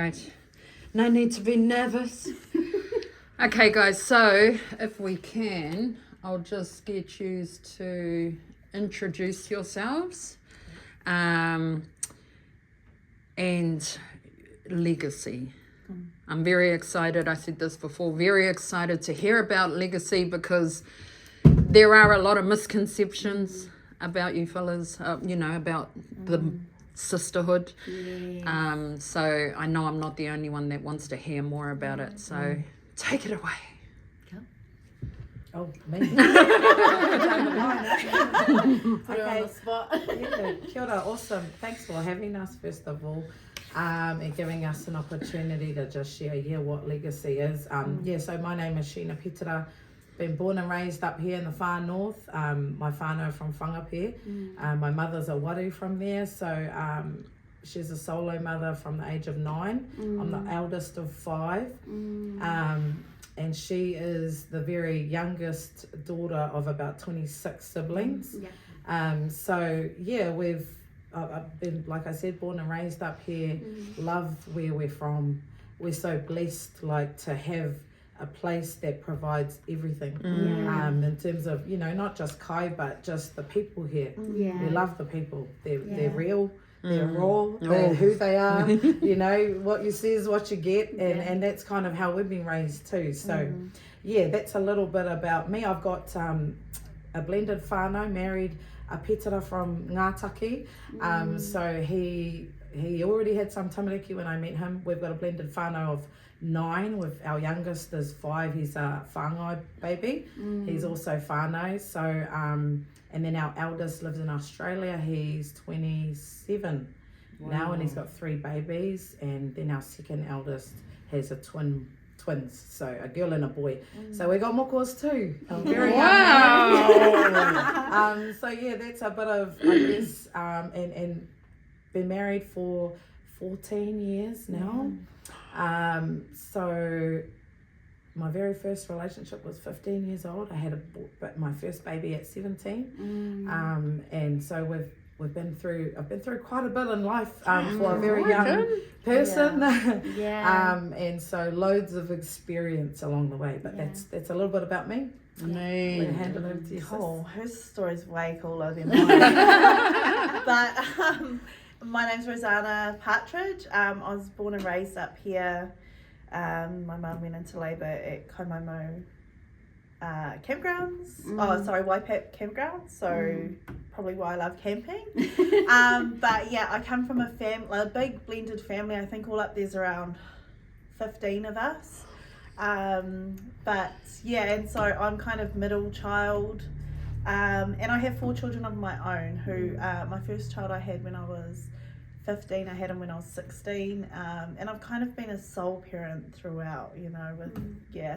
right. No need to be nervous. Okay, guys, so if we can, I'll just get you to introduce yourselves and legacy. I'm very excited. I said this before, very excited to hear about legacy because there are a lot of misconceptions about you fellas, about the sisterhood. Yeah. So I know I'm not the only one that wants to hear more about it. So take it away. Oh, me. Put her on the spot. Yeah, kia ora, awesome. Thanks for having us, first of all, and giving us an opportunity to just share what legacy is. So my name is Sheena Petera. Been born and raised up here in the far north. My whānau from Whangape. My mother's a waru from there, so she's a solo mother from the age of 9. I'm the eldest of 5. And she is the very youngest daughter of about 26 siblings. I've been, like I said, born and raised up here, love where we're from. We're so blessed to have a place that provides everything in terms of, not just kai, but just the people here. We love the people. They're real. They're raw, they're who they are, what you see is what you get, and that's kind of how we've been raised too. So, that's a little bit about me. I've got a blended whānau, married a petera from Ngātaki, so he already had some tamariki when I met him. We've got a blended whānau of 9, with our youngest is 5. He's a whāngai baby. He's also whānau, so and then our eldest lives in Australia. He's 27 now, and he's got 3 babies. And then our second eldest has twins, so a girl and a boy. So we got mokos too. I'm very young. So that's a bit of, I guess, and been married for 14 years now. So my very first relationship was 15 years old. I had my first baby at 17. And so I've been through quite a bit in life for a very young person. And so loads of experience along the way. But that's a little bit about me. Me. Hand it over to you, sis. Oh, her story's way cooler than mine. But my name's Rosanna Partridge. I was born and raised up here. My mum went into labour at Kaimomo campgrounds. Waipat campgrounds. So probably why I love camping. But I come from a big blended family. I think all up there's around 15 of us. And so I'm kind of middle child. And I have 4 children of my own who, my first child I had when I was 15, I had him when I was 16, and I've kind of been a sole parent throughout,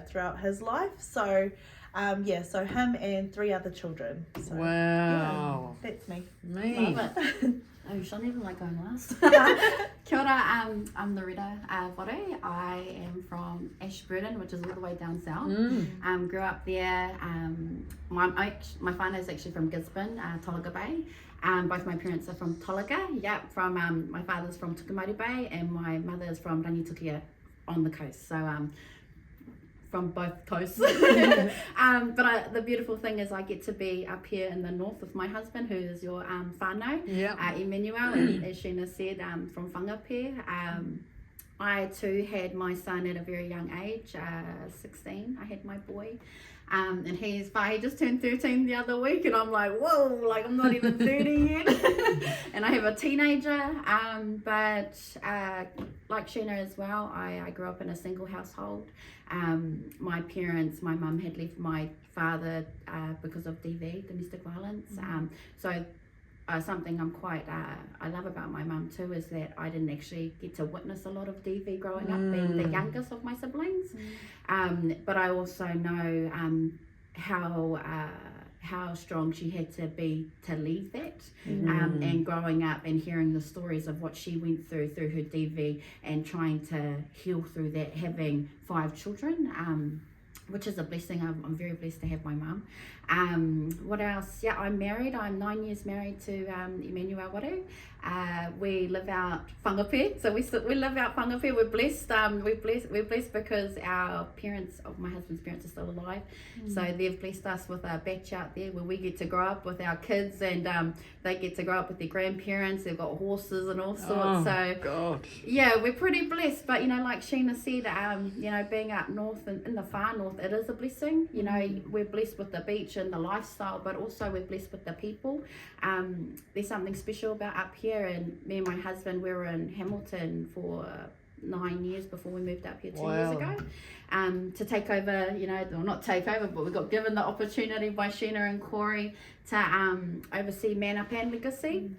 throughout his life. So, so him and 3 other children. So, wow. That's me. Me. Love it. Oh, you shouldn't even like going last. Kia ora, I'm Loretta Ware. I am from Ashburton, which is all the way down south. Grew up there. My whānau is actually from Gisborne, Tolaga Bay. Both my parents are from Tolaga. From my father's from Tukumari Bay, and my mother is from Rangitukia on the coast. So from both coasts. But the beautiful thing is I get to be up here in the north with my husband, who is your whānau, Emmanuel, and as Sheena said, from Whangape. I too had my son at a very young age, 16. I had my boy. And he just turned 13 the other week, and I'm like, whoa, I'm not even 30 yet. And I have a teenager, but like Sheena as well, I grew up in a single household. My mum had left my father because of DV, domestic violence. Something I love about my mum too is that I didn't actually get to witness a lot of DV growing up, being the youngest of my siblings. But I also know how strong she had to be to leave that, and growing up and hearing the stories of what she went through her DV and trying to heal through that, having 5 children. Which is a blessing. I'm very blessed to have my mum. What else? I'm married. I'm 9 years married to Emmanuel Waru. We live out whangape, so we live out whangape. We're blessed. We're blessed because our parents, my husband's parents, are still alive. So they've blessed us with a batch out there where we get to grow up with our kids, and they get to grow up with their grandparents. They've got horses and all sorts. So God. yeah, we're pretty blessed. But you know, like Sheena said, you know, being up north and in the far north, it is a blessing. You know, we're blessed with the beach and the lifestyle, but also we're blessed with the people. There's something special about up here, and me and my husband, we were in Hamilton for 9 years before we moved up here 2 years ago, to take over, you know, well, not take over, but we got given the opportunity by Sheena and Corey to oversee Man Up and Legacy.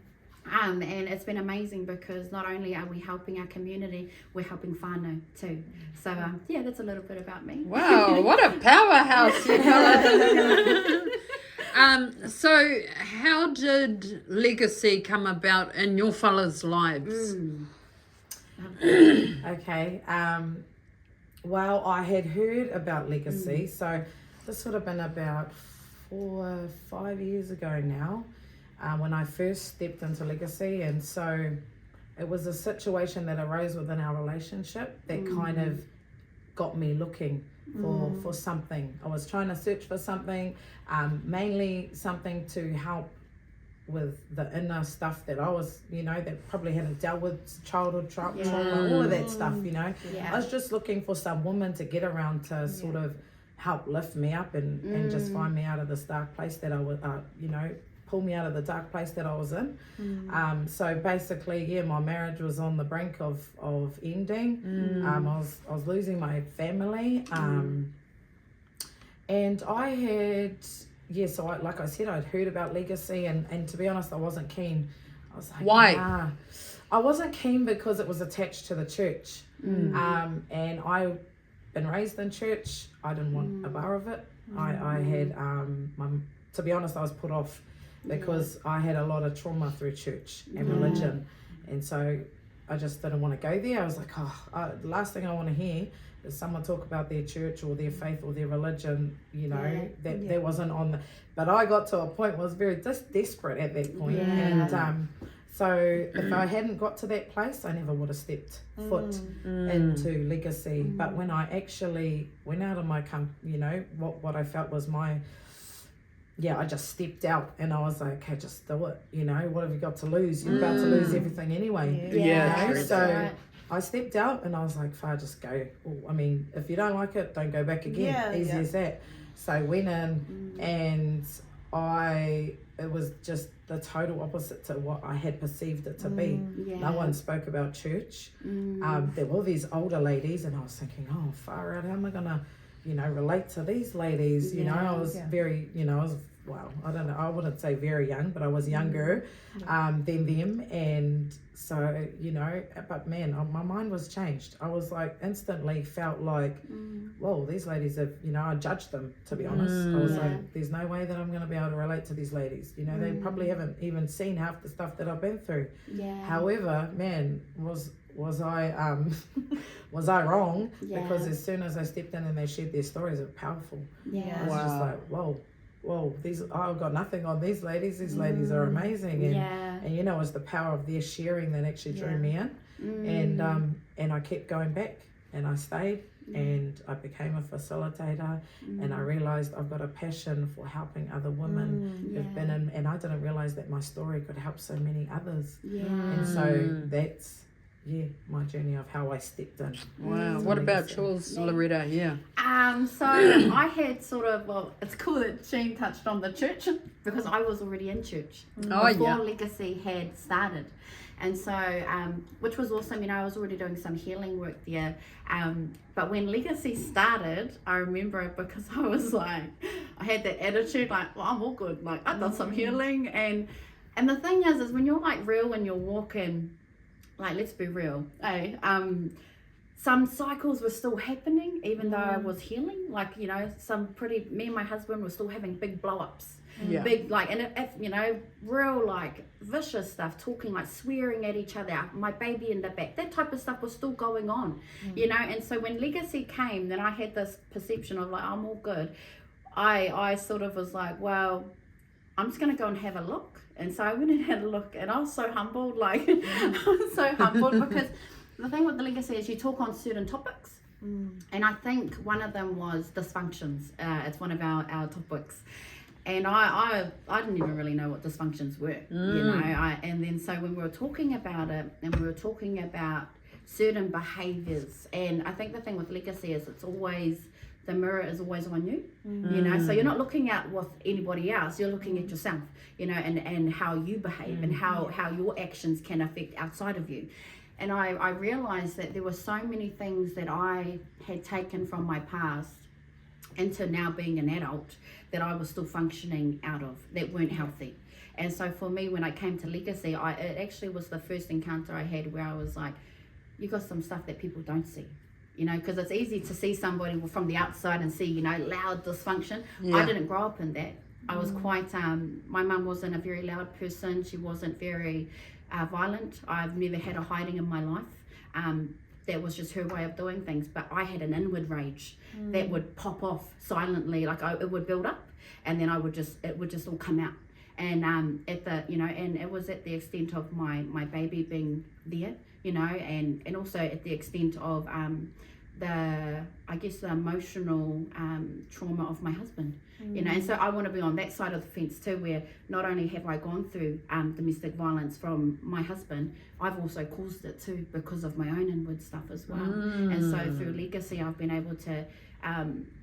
And it's been amazing because not only are we helping our community, we're helping whānau too. So yeah, that's a little bit about me. Wow, what a powerhouse you fellas. So how did Legacy come about in your fellas' lives? Okay. Well, I had heard about Legacy, so this would have been about 4 or 5 years ago now, when I first stepped into Legacy. And so it was a situation that arose within our relationship that kind of got me looking for something. I was trying to search for something, mainly something to help with the inner stuff that I was, you know, that probably hadn't dealt with, childhood trauma, all of that stuff, you know. Yeah. I was just looking for some woman to get around to sort of help lift me up and just find me out of this dark place that I was, you know, pull me out of the dark place that I was in. So basically, yeah, my marriage was on the brink of ending. I was losing my family. And I had, so like I said, I'd heard about Legacy, and to be honest, I wasn't keen. I was like, why? Nah. I wasn't keen because it was attached to the church. And I've been raised in church. I didn't want a bar of it. I had, to be honest, I was put off because I had a lot of trauma through church and religion. And so I just didn't want to go there. I was like, the last thing I want to hear is someone talk about their church or their faith or their religion, you know, that wasn't on the... But I got to a point where I was very desperate at that point. And so if I hadn't got to that place, I never would have stepped foot into Legacy. But when I actually went out of my, you know, what I felt was my... I just stepped out and I was like, okay, just do it. You know, what have you got to lose? You're about to lose everything anyway. Yeah. You know? So I stepped out and I was like, fine, just go. Well, I mean, if you don't like it, don't go back again. Easy as that. So I went in and it was just the total opposite to what I had perceived it to be. No one spoke about church. There were these older ladies and I was thinking, oh, far out, how am I going to, you know, relate to these ladies? You know, I was very, you know, I don't know, I wouldn't say very young, but I was younger than them. And so, you know, but man, my mind was changed. I was like, instantly felt like, whoa, these ladies have, you know, I judged them, to be honest. I was like, there's no way that I'm going to be able to relate to these ladies. You know, they probably haven't even seen half the stuff that I've been through. However, man, was I was I wrong? Because as soon as I stepped in and they shared their stories, it was powerful. I was just like, whoa, I've got nothing on these ladies. These ladies are amazing. And you know, it's the power of their sharing that actually drew me in. And I kept going back and I stayed and I became a facilitator and I realized I've got a passion for helping other women who've been in, and I didn't realize that my story could help so many others. And so that's my journey of how I stepped in. Wow. What about yours, Loretta? So I had sort of, well, it's cool that Shane touched on the church because I was already in church before Legacy had started. And so, which was awesome, you know, I was already doing some healing work there. But when Legacy started, I remember it because I was like, I had that attitude like, well, I'm all good. Like, I've done some healing. And the thing is when you're like real when you're walking, like, let's be real, some cycles were still happening even though I was healing. Like, you know, me and my husband were still having big blow-ups. Big, like, and if, you know, real, like, vicious stuff, talking, like, swearing at each other, my baby in the back, that type of stuff was still going on, you know. And so when Legacy came, then I had this perception of, like, I'm all good. I sort of was like, well, I'm just going to go and have a look. And so I went and had a look, and I was so humbled, like, I was so humbled because the thing with the legacy is you talk on certain topics. And I think one of them was dysfunctions. It's one of our topics. And I didn't even really know what dysfunctions were, you know. And then so when we were talking about it, and we were talking about certain behaviours, and I think the thing with legacy is the mirror is always on you, you know. So you're not looking at with anybody else, you're looking at yourself, you know, and how you behave and how your actions can affect outside of you. And I realised that there were so many things that I had taken from my past into now being an adult that I was still functioning out of, that weren't healthy. And so for me, when I came to legacy, it actually was the first encounter I had where I was like, you got some stuff that people don't see, you know, because it's easy to see somebody from the outside and see, you know, loud dysfunction. I didn't grow up in that. I was quite, my mum wasn't a very loud person. She wasn't very violent. I've never had a hiding in my life. That was just her way of doing things. But I had an inward rage that would pop off silently, like it would build up, and then it would just all come out. And and it was at the extent of my baby being there, you know, and also at the extent of the emotional trauma of my husband, you know. And so I want to be on that side of the fence too, where not only have I gone through domestic violence from my husband, I've also caused it too because of my own inward stuff as well. And so through legacy, I've been able to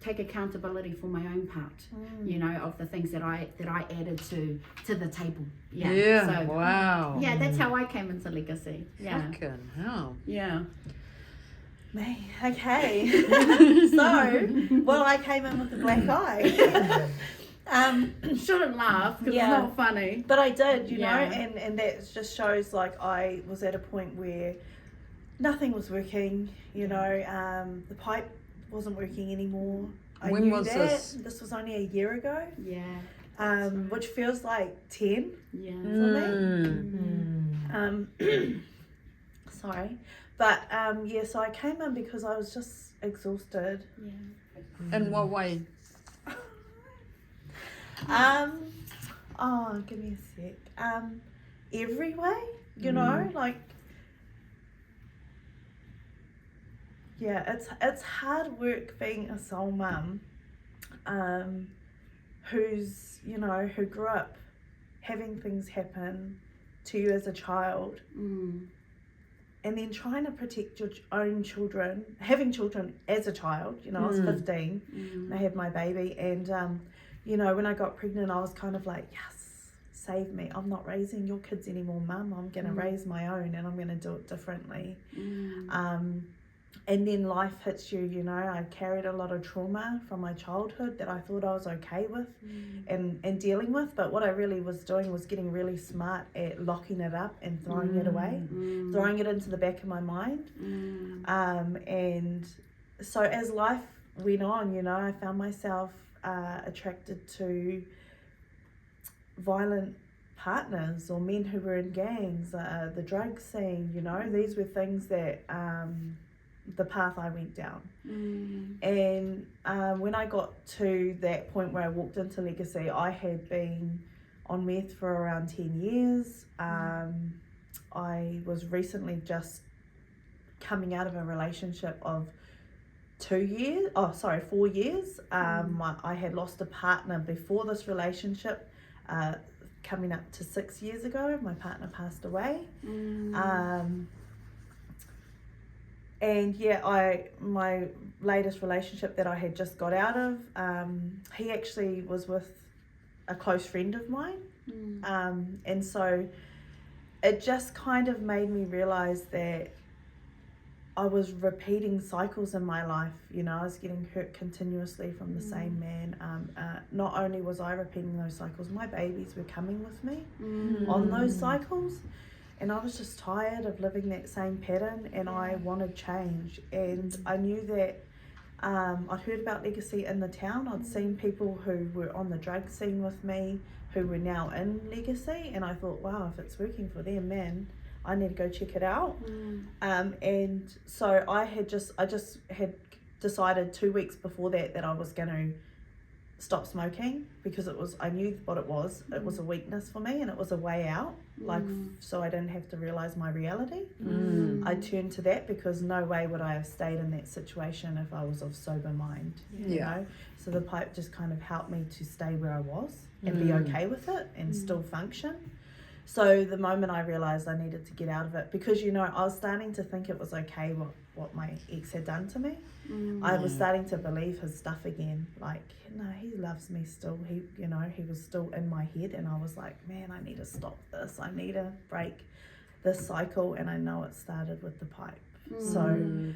take accountability for my own part, you know, of the things that I added to the table. So, wow. Yeah, that's how I came into legacy. Yeah. Fucking hell. Yeah. Me. Okay. So, well, I came in with the black eye. Shouldn't laugh because Yeah. it's not funny. But I did, you know, Yeah. and that just shows like I was at a point where nothing was working, you know, the pipe wasn't working anymore. I When knew was that. this? This was only a year ago, Yeah. which feels like 10 Yeah. for me. Sorry. But so I came in because I was just exhausted. Yeah. In what way? Give me a sec. Every way, you know, like, yeah, it's hard work being a sole mum, who grew up having things happen to you as a child, and then trying to protect your own children, having children as a child. You know, I was 15 and I had my baby, and you know, when I got pregnant, I was kind of like, yes, save me. I'm not raising your kids anymore, Mum. I'm going to raise my own, and I'm going to do it differently. And then life hits you, you know. I carried a lot of trauma from my childhood that I thought I was okay with and dealing with. But what I really was doing was getting really smart at locking it up and throwing it away, throwing it into the back of my mind. And so as life went on, you know, I found myself attracted to violent partners or men who were in gangs, the drug scene, you know. These were things that the path I went down. And when I got to that point where I walked into legacy, I had been on meth for around 10 years. I was recently just coming out of a relationship of 4 years. I had lost a partner before this relationship, coming up to 6 years ago. My partner passed away. And yeah, my latest relationship that I had just got out of, he actually was with a close friend of mine. And so it just kind of made me realize that I was repeating cycles in my life. You know, I was getting hurt continuously from the same man. Not only was I repeating those cycles, my babies were coming with me on those cycles. And I was just tired of living that same pattern, and I wanted change. And I knew that I'd heard about legacy in the town. I'd seen people who were on the drug scene with me who were now in legacy, and I thought, wow, if it's working for them, man, I need to go check it out. And so I just had decided 2 weeks before that I was going to stop smoking because I knew what it was. It was a weakness for me and it was a way out, so I didn't have to realize my reality. I turned to that because no way would I have stayed in that situation if I was of sober mind, you know? So the pipe just kind of helped me to stay where I was and be okay with it and still function. So the moment I realized I needed to get out of it, because, you know, I was starting to think it was okay what my ex had done to me. I was starting to believe his stuff again. Like, no, he loves me still. He was still in my head, and I was like, man, I need to stop this. I need to break this cycle, and I know it started with the pipe. So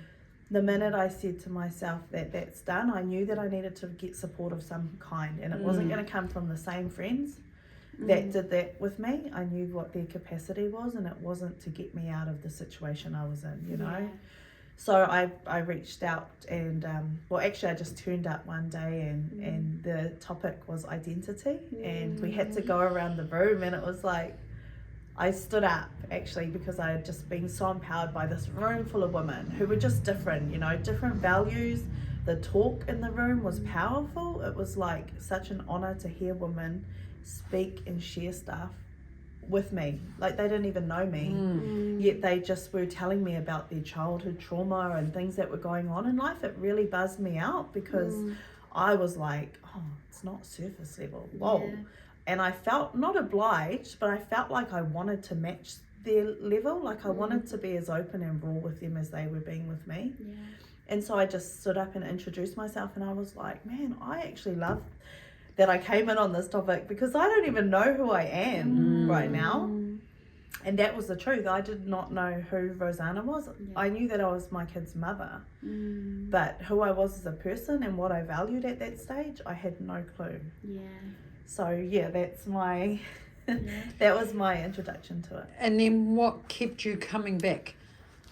the minute I said to myself that that's done, I knew that I needed to get support of some kind, and it wasn't going to come from the same friends that did that with me. I knew what their capacity was, and it wasn't to get me out of the situation I was in, you know. So I reached out and actually I just turned up one day and the topic was identity, and we had to go around the room, and it was like I stood up actually because I had just been so empowered by this room full of women who were just different, you know, different values. The talk in the room was powerful. It was like such an honor to hear women speak and share stuff with me. Like, they didn't even know me, yet they just were telling me about their childhood trauma and things that were going on in life. It really buzzed me out because I was like, oh, it's not surface level. Whoa. And I felt not obliged, but I felt like I wanted to match their level. Like I wanted to be as open and raw with them as they were being with me. And so I just stood up and introduced myself, and I was like, man, I actually love that I came in on this topic because I don't even know who I am right now. And that was the truth. I did not know who Rosanna was. I knew that I was my kid's mother, but who I was as a person and what I valued at that stage, I had no clue. So yeah, that's my that was my introduction to it. And then what kept you coming back?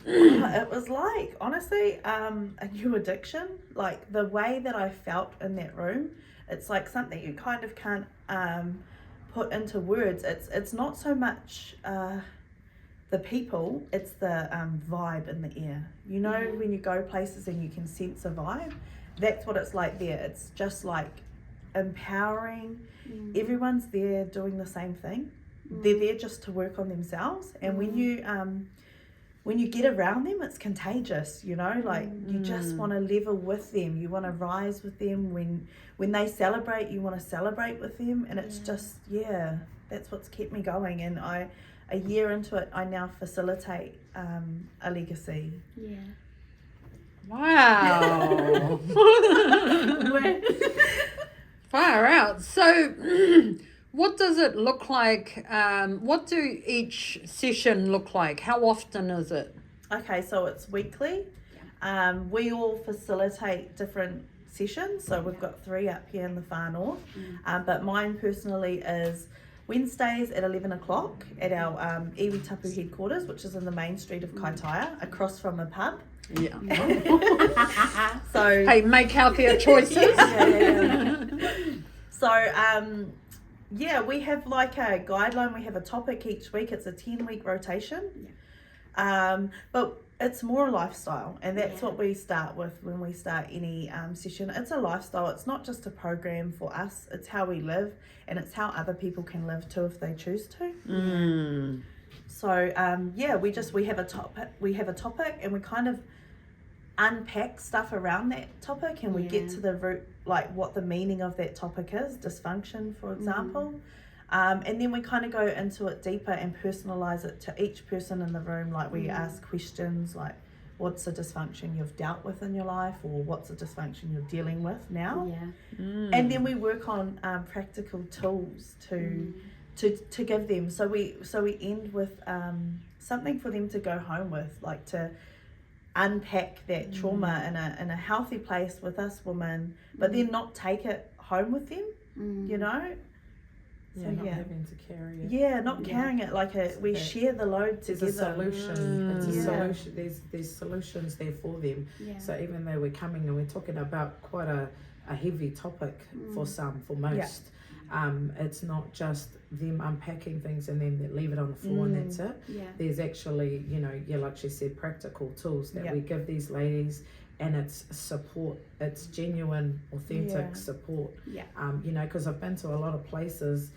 It was like, honestly, a new addiction. Like the way that I felt in that room, it's like something you kind of can't put into words. It's not so much the people, it's the vibe in the air. You know, when you go places and you can sense a vibe, that's what it's like there. It's just like empowering. Everyone's there doing the same thing. They're there just to work on themselves. And when you get around them, it's contagious, you know, like you just want to level with them. You want to rise with them. When they celebrate, you want to celebrate with them. And it's just, that's what's kept me going. And a year into it, I now facilitate a legacy. Wow. Far out. So what does it look like? What do each session look like? How often is it? Okay, so it's weekly. We all facilitate different sessions. So we've got 3 up here in the far north. But mine personally is Wednesdays at 11 o'clock at our Iwi Tapu headquarters, which is in the main street of Kaitaia, across from a pub. So hey, make healthier choices. So we have like a guideline. We have a topic each week. It's a 10-week rotation. But it's more a lifestyle, and that's what we start with when we start any session. It's a lifestyle. It's not just a program for us. It's how we live, and it's how other people can live too if they choose to. So we have a topic, and we kind of unpack stuff around that topic, and we get to the root, like what the meaning of that topic is, dysfunction, for example. And then we kind of go into it deeper and personalize it to each person in the room. Like we ask questions like, what's a dysfunction you've dealt with in your life, or what's a dysfunction you're dealing with now? And then we work on practical tools to give them. So we end with something for them to go home with, like to unpack that trauma in a healthy place with us women, but then not take it home with them, you know. So, not having to carry it. Not carrying it like we share the load together. There's a solution. It's a solution. There's solutions there for them. So even though we're coming and we're talking about quite a heavy topic for most, it's not just them unpacking things and then they leave it on the floor and that's it. There's actually, like she said, practical tools that we give these ladies and it's support, it's genuine, authentic support. Yeah. You know, because I've been to a lot of places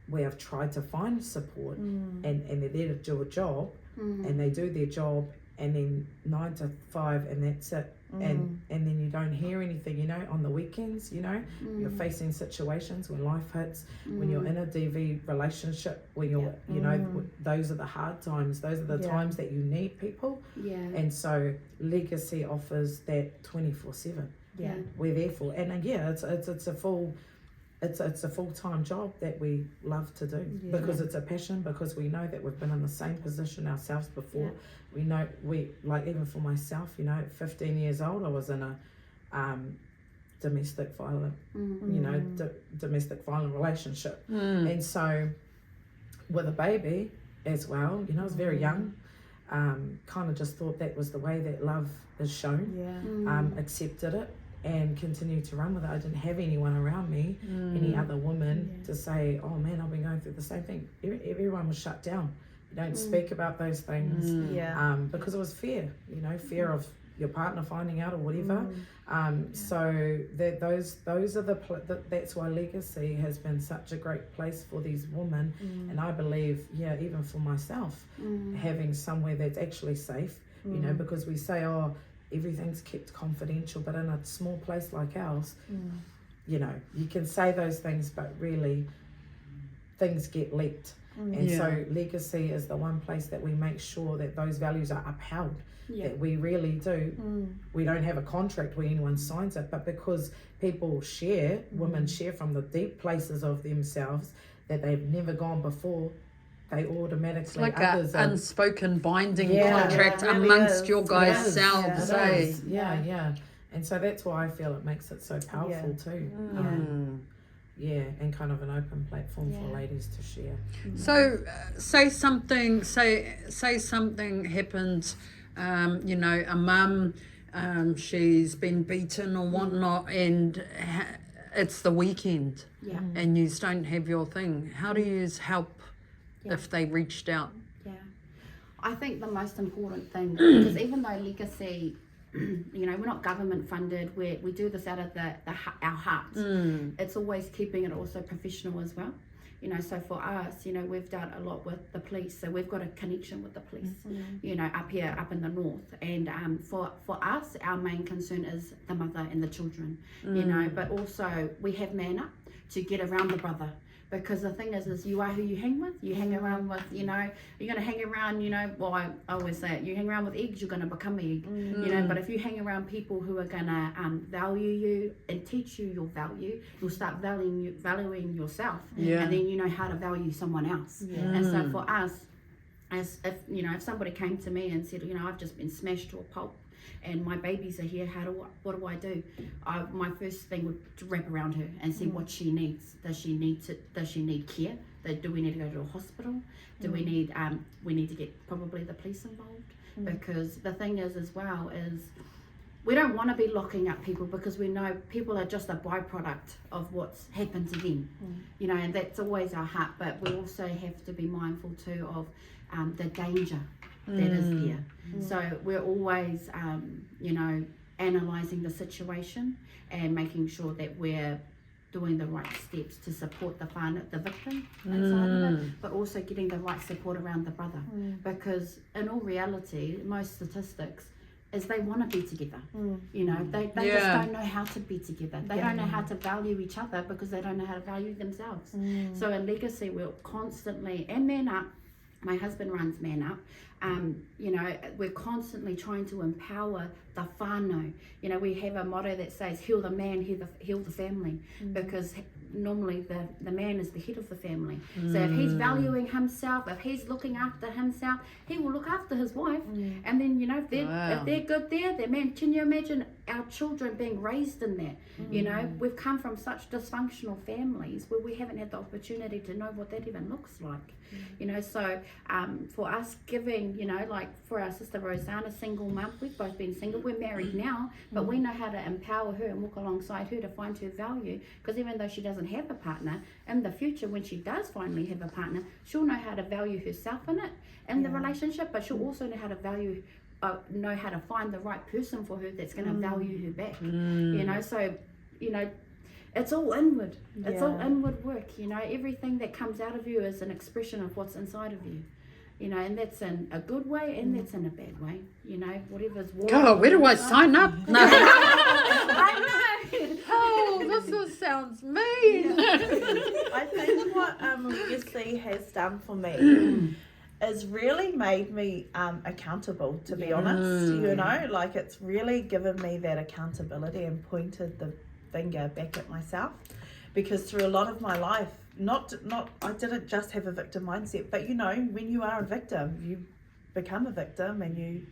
where I've tried to find support, and they're there to do a job, and they do their job, and then 9 to 5, and that's it. And then you don't hear anything, you know, on the weekends, you know, you're facing situations when life hits, when you're in a DV relationship, when you're, you know, those are the hard times, those are the times that you need people. Yeah. And so Legacy offers that 24/7. Yeah. We're there for, and it's a full-time job that we love to do, because it's a passion, because we know that we've been in the same position ourselves before. We know, like, even for myself, you know, at 15 years old, I was in a domestic violent, you know, domestic violent relationship. And so with a baby as well, you know, I was very young, kind of just thought that was the way that love is shown, accepted it, and continued to run with it. I didn't have anyone around me, any other woman, to say, oh man, I've been going through the same thing. Everyone was shut down. You don't speak about those things, because it was fear, you know, fear of your partner finding out or whatever. So that those are that's why Legacy has been such a great place for these women. And I believe, even for myself, having somewhere that's actually safe, you know, because we say, oh, everything's kept confidential, but in a small place like ours, you know, you can say those things, but really things get leaked. And so Legacy is the one place that we make sure that those values are upheld, that we really do. We don't have a contract where anyone signs it, but because people share, women share from the deep places of themselves that they've never gone before, they automatically, it's like an unspoken binding contract really amongst is. your guys' selves. And so that's why I feel it makes it so powerful too. And kind of an open platform for ladies to share. So say something happened, you know, a mum, she's been beaten or whatnot, and it's the weekend, and you don't have your thing. How do you help if they reached out? I think the most important thing, because even though Legacy, you know, we're not government funded, we do this out of our hearts. It's always keeping it also professional as well. You know, so for us, you know, we've done a lot with the police, so we've got a connection with the police, you know, up in the north. And for us, our main concern is the mother and the children, you know, but also we have man up to get around the brother. Because the thing is you are who you hang with. You hang around with, you know, you're going to hang around, you know, well, I always say it, you hang around with eggs, you're going to become an egg, you know, but if you hang around people who are going to value you and teach you your value, you'll start valuing yourself, and then you know how to value someone else. And so for us, as if, you know, if somebody came to me and said, you know, I've just been smashed to a pulp, and my babies are here, what do I do? My first thing would to wrap around her and see what she needs. Does she need care? Do we need to go to a hospital? Do we need to get probably the police involved? Because the thing is as well is we don't want to be locking up people, because we know people are just a byproduct of what's happened to them. You know, and that's always our heart, but we also have to be mindful too of the danger that is there. So we're always, you know, analysing the situation and making sure that we're doing the right steps to support the victim inside of it, but also getting the right support around the brother. Because in all reality, most statistics is they want to be together. You know, they just don't know how to be together. They don't know how to value each other because they don't know how to value themselves. So in Legacy, we're constantly, and Man Up, my husband runs Man Up, you know, we're constantly trying to empower the whānau. You know, we have a motto that says, heal the man, heal the family, because normally the man is the head of the family. So if he's valuing himself, if he's looking after himself, he will look after his wife. And then, you know, if they're good there, their man, can you imagine our children being raised in that? You know, we've come from such dysfunctional families where we haven't had the opportunity to know what that even looks like. You know, so for us giving, you know, like for our sister Rosanna, single mum, we've both been single, we're married now, but we know how to empower her and walk alongside her to find her value, because even though she doesn't have a partner, in the future when she does finally have a partner, she'll know how to value herself in it, in the relationship, but she'll also know how to value know how to find the right person for her that's going to value her back. Mm. You know, so, you know, it's all inward. It's all Yeah. inward work. You know, everything that comes out of you is an expression of what's inside of you. You know, and that's in a good way and that's in a bad way. You know, whatever's God, where do I sign up? No. I know. Oh, sounds mean. I think what Legacy has done for me is really made me accountable, to be honest. You know, like it's really given me that accountability and pointed the finger back at myself, because through a lot of my life, not I didn't just have a victim mindset, but you know, when you are a victim, you become a victim and you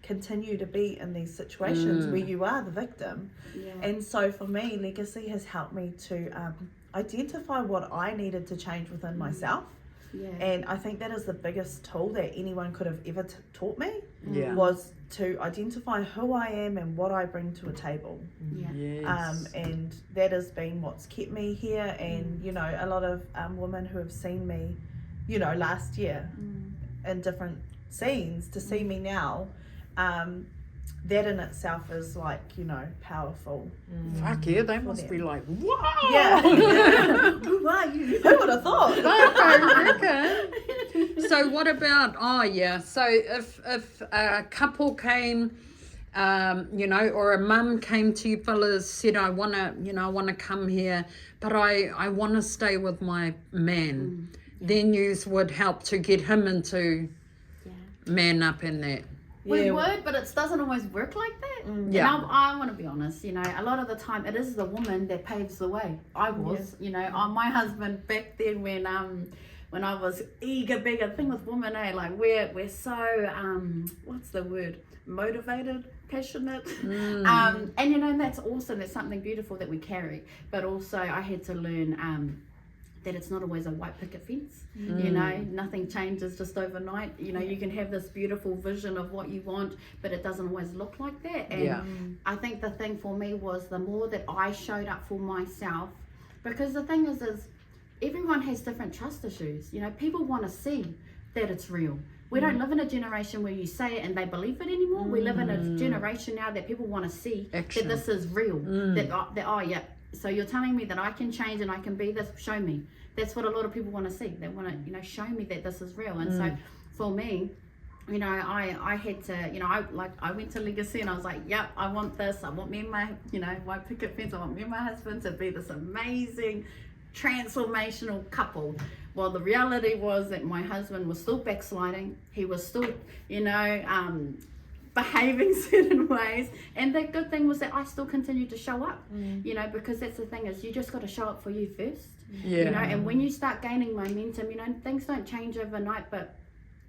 continue to be in these situations where you are the victim. Yeah. And so for me, Legacy has helped me to identify what I needed to change within myself. Yeah. And I think that is the biggest tool that anyone could have ever taught me, Yeah. was to identify who I am and what I bring to a table. Yeah. Yes. And that has been what's kept me here. And you know, a lot of women who have seen me, you know, last year in different scenes, to see me now, that in itself is like, you know, powerful. Fuck yeah, they must be like, wow. Yeah. Who are you? Who would have thought? I reckon. So what about, so if a couple came, you know, or a mum came to you fellas, said, I want to come here, but I want to stay with my man, then you would help to get him into man up in that. We would, but it doesn't always work like that. Yeah. And I want to be honest, you know, a lot of the time it is the woman that paves the way. I was, you know, my husband back then when I was bigger thing with women, like we're so what's the word? Motivated, passionate. And you know, and that's awesome. That's something beautiful that we carry. But also I had to learn that it's not always a white picket fence. You know, nothing changes just overnight. You know, you can have this beautiful vision of what you want, but it doesn't always look like that. And I think the thing for me was the more that I showed up for myself, because the thing is everyone has different trust issues. You know, people want to see that it's real. We don't live in a generation where you say it and they believe it anymore. We live in a generation now that people want to see Action. that this is real. That yeah, so you're telling me that I can change and I can be this, show me. That's what a lot of people want to see. They want to, you know, show me that this is real. And so for me, you know, I had to, you know, I went to Legacy and I was like, yep, I want this. I want me and my, you know, white picket fence. I want me and my husband to be this amazing, transformational couple. Well, the reality was that my husband was still backsliding. He was still, you know, behaving certain ways, and the good thing was that I still continued to show up, you know, because that's the thing, is you just got to show up for you first, you know, and when you start gaining momentum, you know, things don't change overnight, but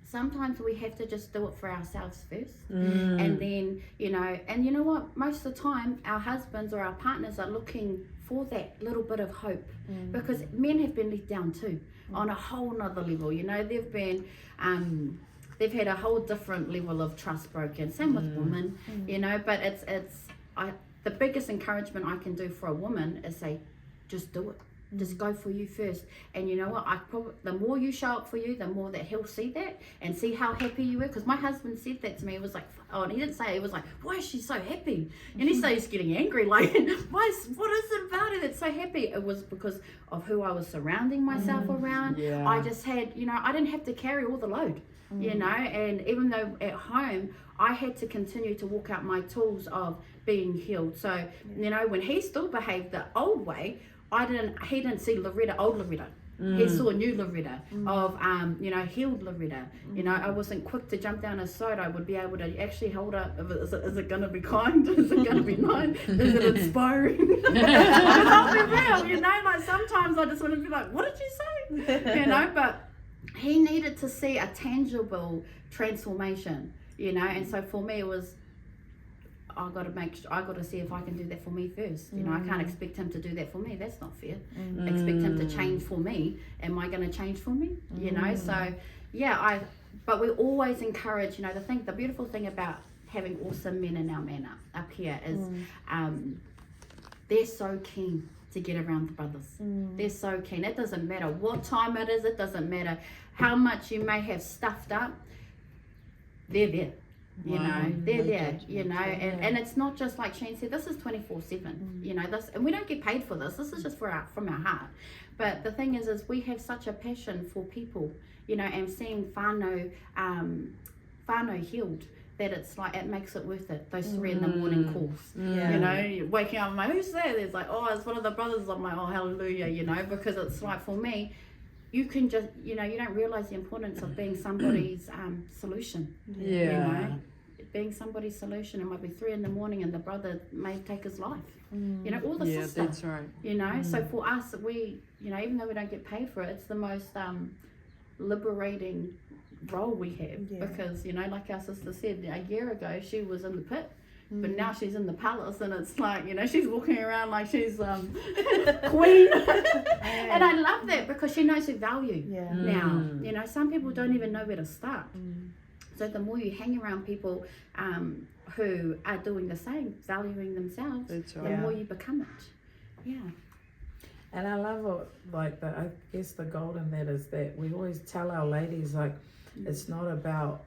sometimes we have to just do it for ourselves first, and then, you know, and you know what, most of the time our husbands or our partners are looking for that little bit of hope, because men have been let down too, on a whole nother level, you know, they've been they've had a whole different level of trust broken. Same with women, you know, but the biggest encouragement I can do for a woman is say, just do it. Just go for you first. And you know what, the more you show up for you, the more that he'll see that and see how happy you were. Because my husband said that to me. It was like, oh, and he didn't say it. He was like, why is she so happy? And he started getting angry, like, what is it about her that's so happy? It was because of who I was surrounding myself around. I just had, you know, I didn't have to carry all the load. You know, and even though at home I had to continue to walk out my tools of being healed. So, you know, when he still behaved the old way, he didn't see old Loretta. He saw new Loretta of, you know, healed Loretta. You know, I wasn't quick to jump down his throat. I would be able to actually hold up. Is it going to be kind? Is it going to be nice? Is it inspiring? Because I'll be real, you know, like sometimes I just want to be like, what did you say? You know, but he needed to see a tangible transformation, you know, and so for me it was, I got to see if I can do that for me first. You know, I can't expect him to do that for me. That's not fair. Expect him to change for me. Am I going to change for me? You know, so yeah, but we always encourage, you know, the beautiful thing about having awesome men in our man up here is they're so keen to get around the brothers. They're so keen. It doesn't matter what time it is. It doesn't matter how much you may have stuffed up. They're there. You Wow. know, they're They there, did. you know, and it's not just like Shane said, this is 24/7, you know, this, and we don't get paid for this. This is just from our heart. But the thing is we have such a passion for people, you know, and seeing whānau healed, that it's like, it makes it worth it, those 3 in the morning calls. Yeah. You know, you're waking up, I'm like, who's that? It's like, oh, it's one of the brothers. I'm like, oh, hallelujah, you know, because it's like, for me, you can just, you know, you don't realize the importance of being somebody's solution. Yeah. You know, being somebody's solution. It might be 3 in the morning and the brother may take his life. You know, or the Yeah, sister. that's right. You know, so for us, we, you know, even though we don't get paid for it, it's the most liberating role we have. Yeah. Because, you know, like our sister said, a year ago she was in the pit, but now she's in the palace, and it's like, you know, she's walking around like she's queen. And I love that, because she knows her value Yeah. now. You know, some people don't even know where to start. So the more you hang around people who are doing the same, valuing themselves, That's the right. more you become it. Yeah. And I love it, like, I guess the gold in that is that we always tell our ladies, like, it's not about,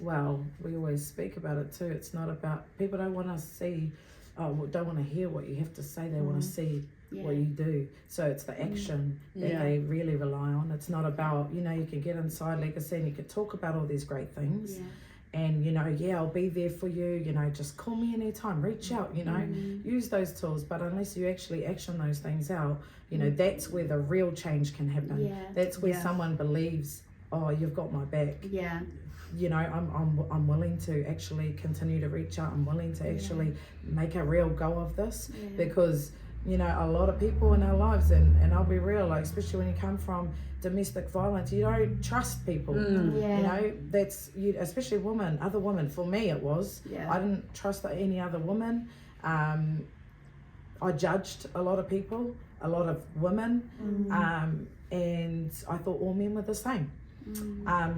well, we always speak about it too. It's not about, people don't want to see, don't want to hear what you have to say. They want to see what you do. So it's the action that Yeah. they really rely on. It's not about, you know, you can get inside Legacy and you can talk about all these great things. Yeah. And, you know, yeah, I'll be there for you, you know, just call me anytime, reach out, you know, use those tools. But unless you actually action those things out, you know, that's where the real change can happen. Yeah. That's where Yeah. someone believes, oh, you've got my back. Yeah. You know, I'm willing to actually continue to reach out. I'm willing to actually make a real go of this, because, you know, a lot of people in our lives, and I'll be real, like, especially when you come from domestic violence, you don't trust people. Yeah. You know, that's you, especially women, other women. For me, it was. Yeah. I didn't trust any other woman. I judged a lot of people, a lot of women, and I thought all men were the same.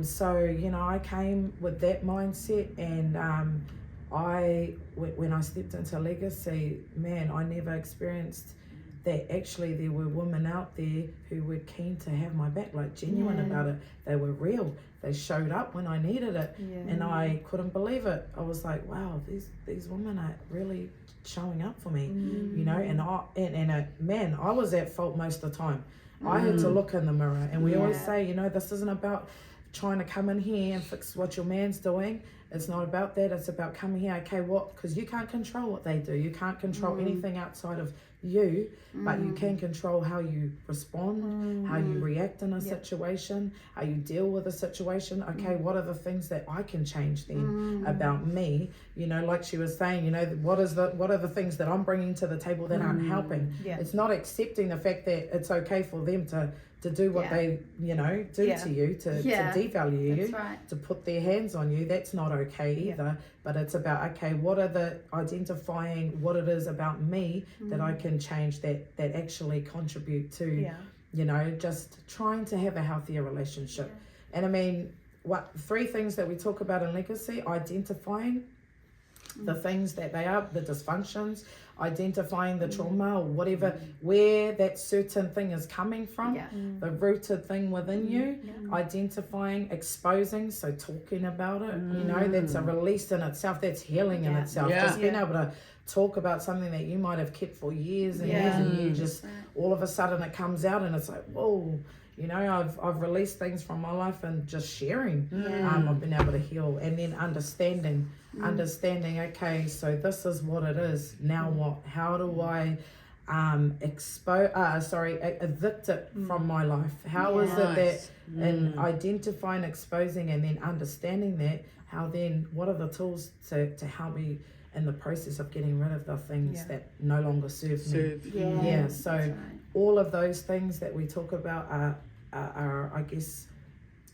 So, you know, I came with that mindset, and when I stepped into Legacy, man, I never experienced that actually there were women out there who were keen to have my back, like genuine about it. They were real. They showed up when I needed it, and I couldn't believe it. I was like, wow, these women are really showing up for me, you know. And I was at fault most of the time. I had to look in the mirror, and we always say, you know, this isn't about trying to come in here and fix what your man's doing. It's not about that. It's about coming here, okay, what? Because you can't control what they do. You can't control anything outside of you, but you can control how you respond, how you react in a situation, how you deal with a situation. Okay, what are the things that I can change then about me? You know, like she was saying, you know, what are the things that I'm bringing to the table that aren't helping? Yeah. It's not accepting the fact that it's okay for them to do what they, you know, do to you, to devalue That's you, right. to put their hands on you. That's not okay either. But it's about, okay, what are the identifying what it is about me that I can change that actually contribute to, you know, just trying to have a healthier relationship. And I mean, 3 things that we talk about in Legacy: identifying the things that they are, the dysfunctions, identifying the trauma or whatever, where that certain thing is coming from, the rooted thing within you, identifying, exposing, so talking about it, you know, that's a release in itself, that's healing in itself. Just being able to talk about something that you might have kept for years and years and you just, all of a sudden it comes out and it's like, whoa. You know, I've released things from my life and just sharing. I've been able to heal, and then understanding. Okay, so this is what it is. Now what? How do I evict it from my life? How is it that, and identifying, exposing, and then understanding that? How then? What are the tools to help me in the process of getting rid of the things that no longer serve me? So That's right. all of those things that we talk about are I guess,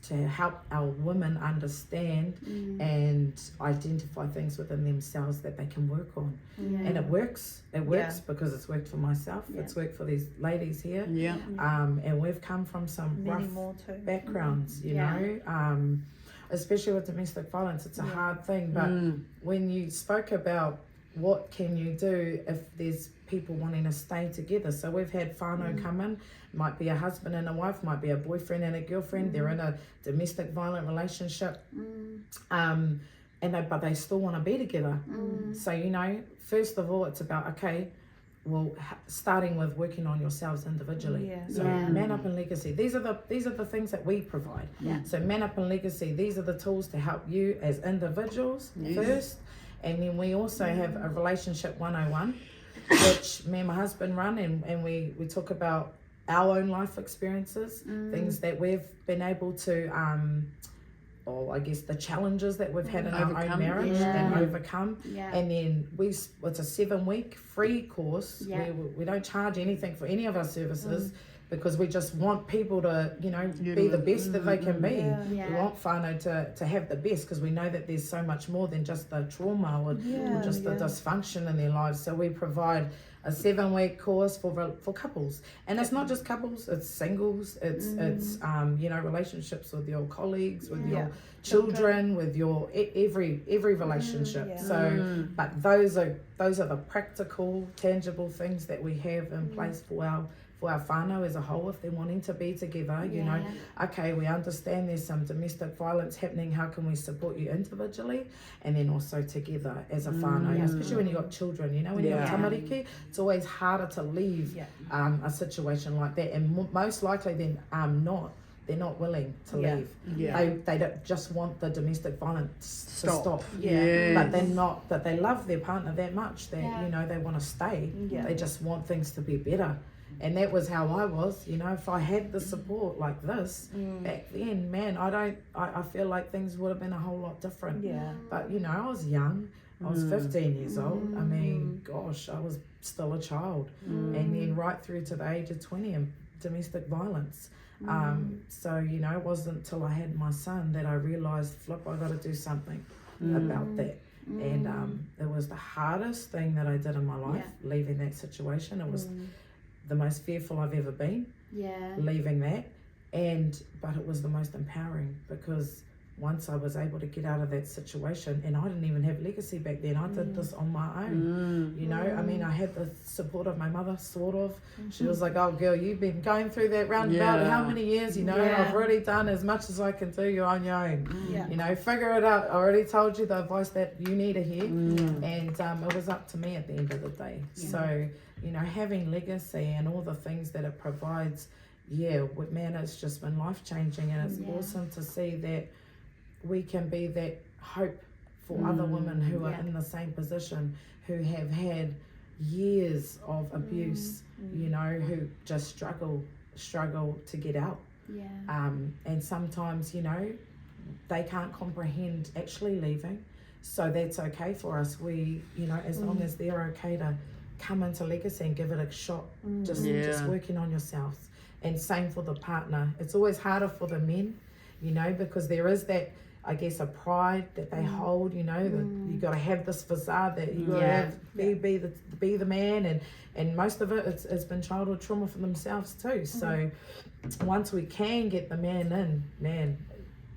to help our women understand and identify things within themselves that they can work on. And it works because it's worked for myself, it's worked for these ladies here, and we've come from some Many rough more too. backgrounds, you know, especially with domestic violence. It's a hard thing, but when you spoke about what can you do if there's people wanting to stay together, so we've had whānau come in, might be a husband and a wife, might be a boyfriend and a girlfriend, they're in a domestic violent relationship, but they still want to be together. So, you know, first of all, it's about, okay, well, starting with working on yourselves individually. Yeah. So Man Up and Legacy, these are the things that we provide. So Man Up and Legacy, these are the tools to help you as individuals first, and then we also have a relationship 101, which me and my husband run, and we talk about our own life experiences, things that we've been able to or I guess the challenges that we've had in our own marriage and overcome. And then it's a 7-week free course. We don't charge anything for any of our services because we just want people to, you know, be the best that they can be. We want whānau to have the best, because we know that there's so much more than just the trauma or just the dysfunction in their lives. So we provide a 7-week course for couples, and it's not just couples, it's singles, it's you know, relationships with your colleagues, with your children, with your every relationship. So but those are the practical, tangible things that we have in place for our whānau as a whole, if they're wanting to be together. You know, okay, we understand there's some domestic violence happening, how can we support you individually and then also together as a whānau, especially when you've got children, you know, when you've got tamariki, it's always harder to leave a situation like that, and most likely then they're not willing to leave. They don't just want the domestic violence to stop. But they love their partner that much that you know, they want to stay. They just want things to be better. And that was how I was, you know. If I had the support like this back then, man, I feel like things would have been a whole lot different. But you know, I was young. I was 15 years old. I mean, gosh, I was still a child. And then right through to the age of 20 and domestic violence. So, you know, it wasn't until I had my son that I realized, flip, I got to do something about that. And it was the hardest thing that I did in my life, leaving that situation. It was the most fearful I've ever been, leaving that, but it was the most empowering, because once I was able to get out of that situation, and I didn't even have legacy back then, I did this on my own, you know. I mean, I had the support of my mother, sort of. She was like, oh girl, you've been going through that roundabout how many years, you know, I've already done as much as I can do, you're on your own, you know, figure it out. I already told you the advice that you need to hear, and it was up to me at the end of the day. So, you know, having legacy and all the things that it provides, man, it's just been life-changing, and it's awesome to see that we can be that hope for other women who are in the same position, who have had years of abuse, you know, who just struggle to get out. And sometimes, you know, they can't comprehend actually leaving. So that's okay for us. We, you know, as long as they're okay to come into legacy and give it a shot, just working on yourselves. And same for the partner. It's always harder for the men, you know, because there is that, I guess, a pride that they hold, you know, that you got to have this facade that you got to have, be the man, and most of it's been childhood trauma for themselves too. So once we can get the man in, man,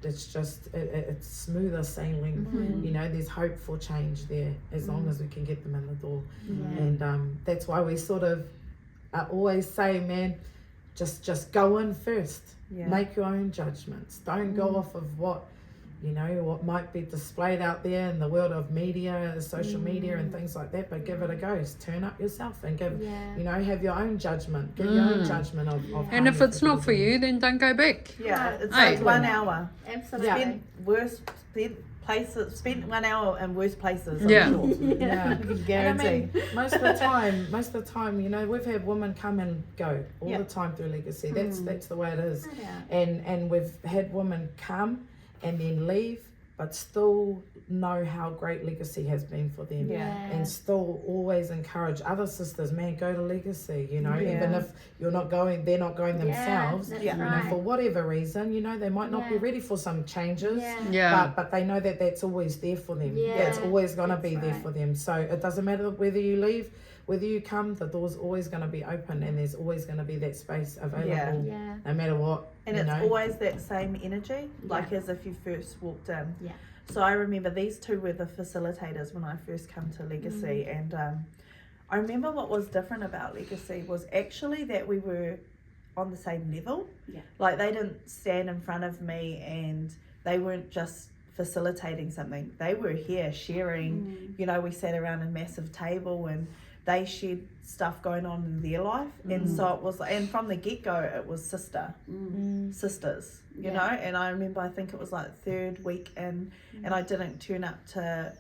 it's just it's smoother sailing. You know, there's hope for change there as long as we can get them in the door. And that's why we sort of always say, man, just go in first. Make your own judgments. Don't go off of what, you know, what might be displayed out there in the world of media, social media and things like that, but give it a go. Turn up yourself and give, you know, have your own judgment. Give your own judgment of and if it's not for you, then don't go back. It's like 1 hour. Absolutely. Spend 1 hour in worse places. Guarantee. And I mean, most of the time, you know, we've had women come and go all the time through legacy. That's the way it is. And we've had women come and then leave, but still know how great legacy has been for them, and still always encourage other sisters, man, go to legacy, you know, even if they're not going themselves, you know, for whatever reason, you know, they might not be ready for some changes, but they know that that's always there for them. It's always going to be there for them. So it doesn't matter whether you leave, whether you come, the door's always going to be open, and there's always going to be that space available, no matter what. And it's always that same energy, like as if you first walked in. So I remember these two were the facilitators when I first come to Legacy, and I remember what was different about Legacy was actually that we were on the same level. Like they didn't stand in front of me and they weren't just facilitating something. They were here sharing, you know, we sat around a massive table and they shared stuff going on in their life. And so it was, and from the get-go, it was sisters, you know. And I remember, I think it was like third week and I didn't turn up to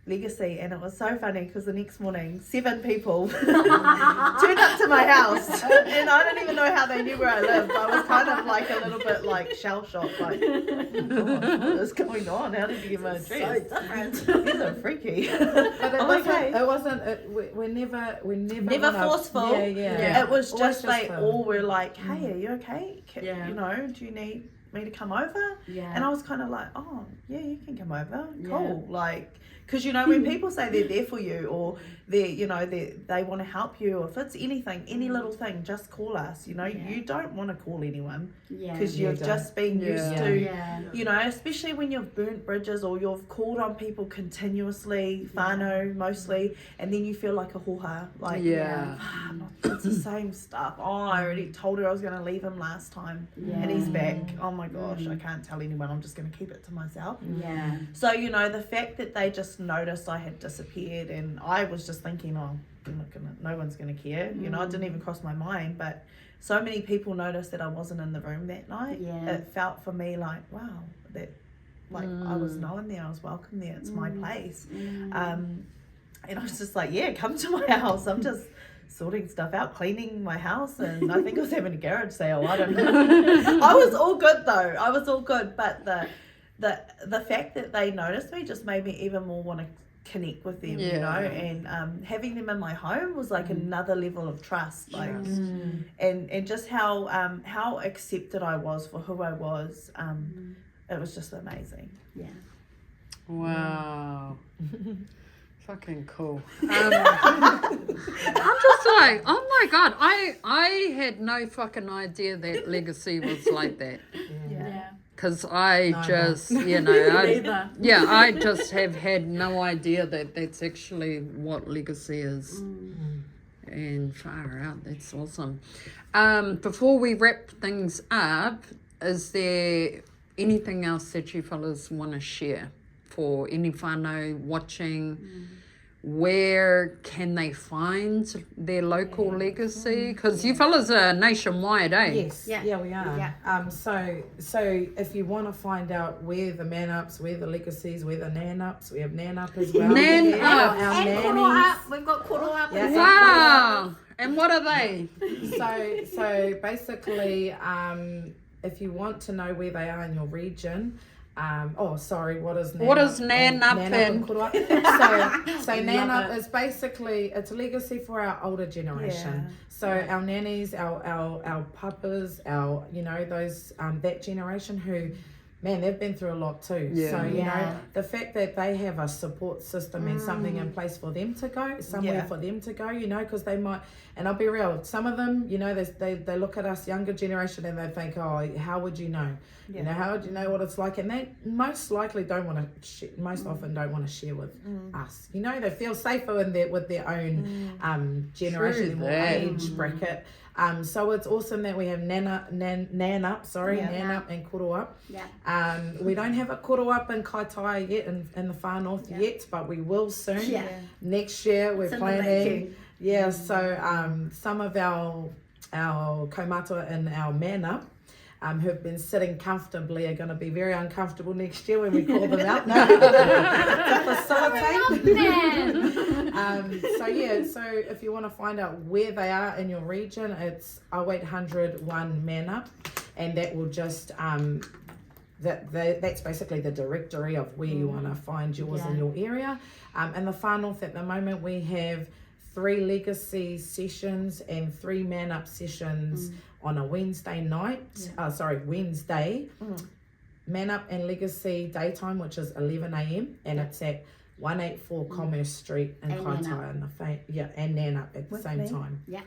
Legacy, and it was so funny because the next morning 7 people turned up to my house, and I don't even know how they knew where I lived. I was kind of like a little bit like shell shocked, like, oh, what is going on? How did you get my address? So different. These are freaky. But it wasn't. We're never Forceful. Yeah. It was Always just they fun. all were like, hey, are you okay? Yeah. You know, do you need me to come over? Yeah. And I was kind of like, oh yeah, you can come over, Yeah. cool. Like, because you know, when people say they're there for you, or they're, you know, they want to help you, or if it's anything, any little thing, just call us. You know, you don't want to call anyone because you've just been used to, you know, especially when you've burnt bridges or you've called on people continuously, whānau mostly, and then you feel like a hoha, like, it's the same stuff. Oh, I already told her I was going to leave him last time, and he's back. Oh my gosh, I can't tell anyone. I'm just going to keep it to myself. Yeah. So, you know, the fact that they just noticed I had disappeared, and I was just thinking, oh, no one's gonna care. You know, it didn't even cross my mind. But so many people noticed that I wasn't in the room that night. It felt for me like, wow, that like I was known there, I was welcome there. It's my place. And I was just like, yeah, come to my house. I'm just sorting stuff out, cleaning my house, and I think I was having a garage sale. I don't know. I was all good though. I was all good, but the fact that they noticed me just made me even more want to connect with them, you know, and having them in my home was like another level of trust, like, and just how accepted I was for who I was. It was just amazing. Yeah. Wow. Fucking cool. I'm just like, oh my God, I had no fucking idea that Legacy was like that. Yeah. Because I just, you know, I just have had no idea that that's actually what Legacy is. And far out, that's awesome. Before we wrap things up, is there anything else that you fellas want to share for any whānau watching? Where can they find their local Legacy? Because you fellas are nationwide, eh? Yes, yeah, we are. Yeah. So if you want to find out where the man ups, where the legacies, where the nan ups, we have nan up as well. Nan up. Our And koro nannies. up. We've got koro up. Yeah. Wow. And what are they? So basically, if you want to know where they are in your region. What is nan up? What is nan up Nan and- koro up? So nan up is basically, it's a legacy for our older generation. So our nannies, our papas, our, you know, those that generation who, man, they've been through a lot too. So you know, the fact that they have a support system and something in place for them to go, somewhere for them to go, you know, because they might, and I'll be real, some of them, you know, they look at us younger generation and they think, oh, how would you know? You know, how would you know what it's like? And they most likely don't want to, most often don't want to share with us. You know, they feel safer with their own generation, True or that. age bracket. So it's awesome that we have nan up and koro up. Yeah. We don't have a koro up in Kaitaia yet, in the far north yet, but we will soon. Yeah. Next year we're It's in the planning. making. Yeah, so some of our kaumata and our man up who've been sitting comfortably are going to be very uncomfortable next year when we call them out to facilitate. So if you want to find out where they are in your region, it's 0800 1 man up, and that will just that's basically the directory of where you want to find yours in your area. In the far north at the moment we have 3 legacy sessions and 3 man up sessions on a Wednesday night. Wednesday. Man up and legacy daytime, which is 11 a.m. and it's at 184 Commerce Street in And Kaitaia, and nan up at the same time. Yeah.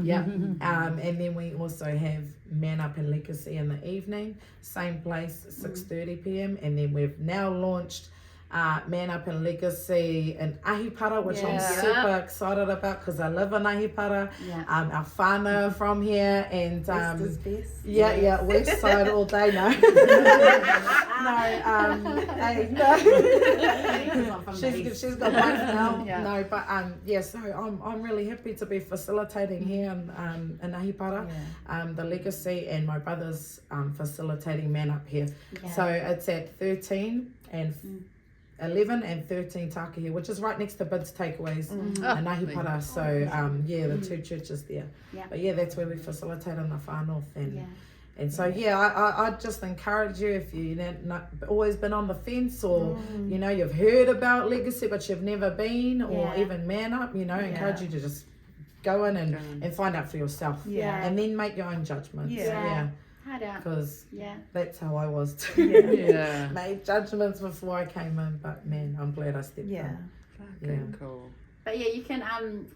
Yeah. And then we also have man up and legacy in the evening, same place, 6:30 p.m. and then we've now launched Man Up and Legacy in Ahipara, which I'm Yeah. super excited about because I live in Ahipara. Yeah. Our whānau are from here, and West is best. yeah, west side all day, no. Hey, no. It's not from the east. She's got both now. Yeah. No, but yeah, so I'm really happy to be facilitating here in Ahipara, the Legacy, and my brother's facilitating Man Up here. Yeah. So it's at 13 and 11 and 13 Tākehia, which is right next to Bid's Takeaways in Ahipara. So the two churches there. Yeah. But yeah, that's where we facilitate in the far north. Yeah. And so I just encourage you, if you not always been on the fence, or you've heard about Legacy but you've never been, or even Man Up, encourage you to just go in and find out for yourself. Yeah. And then make your own judgments. Yeah. Hard out. Because Yeah. that's how I was too. Yeah. Made judgments before I came in, but man, I'm glad I stepped Yeah. in. Fucking cool. But yeah, you can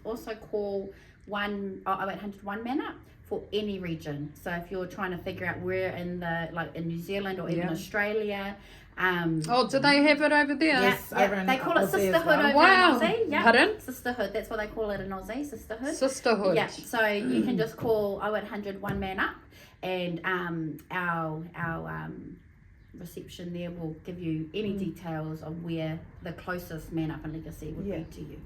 also call 0800 Man Up for any region. So if you're trying to figure out where in New Zealand or even Australia. Oh, do they have it over there? Yes, over in they call it Aussie as sisterhood well. over Wow. in Aussie. Yeah. Pardon? Sisterhood. That's what they call it in Aussie. Sisterhood. Sisterhood. Yeah. So you can just call 0800 Man Up, and our reception there will give you any details of where the closest Man Up and Legacy would be to you.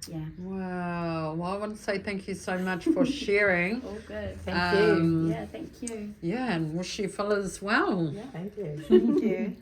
Yeah. Wow. Well, I want to say thank you so much for sharing. All good. Thank you. Yeah, thank you. Yeah, and wish you fellas well. Thank you. Thank you.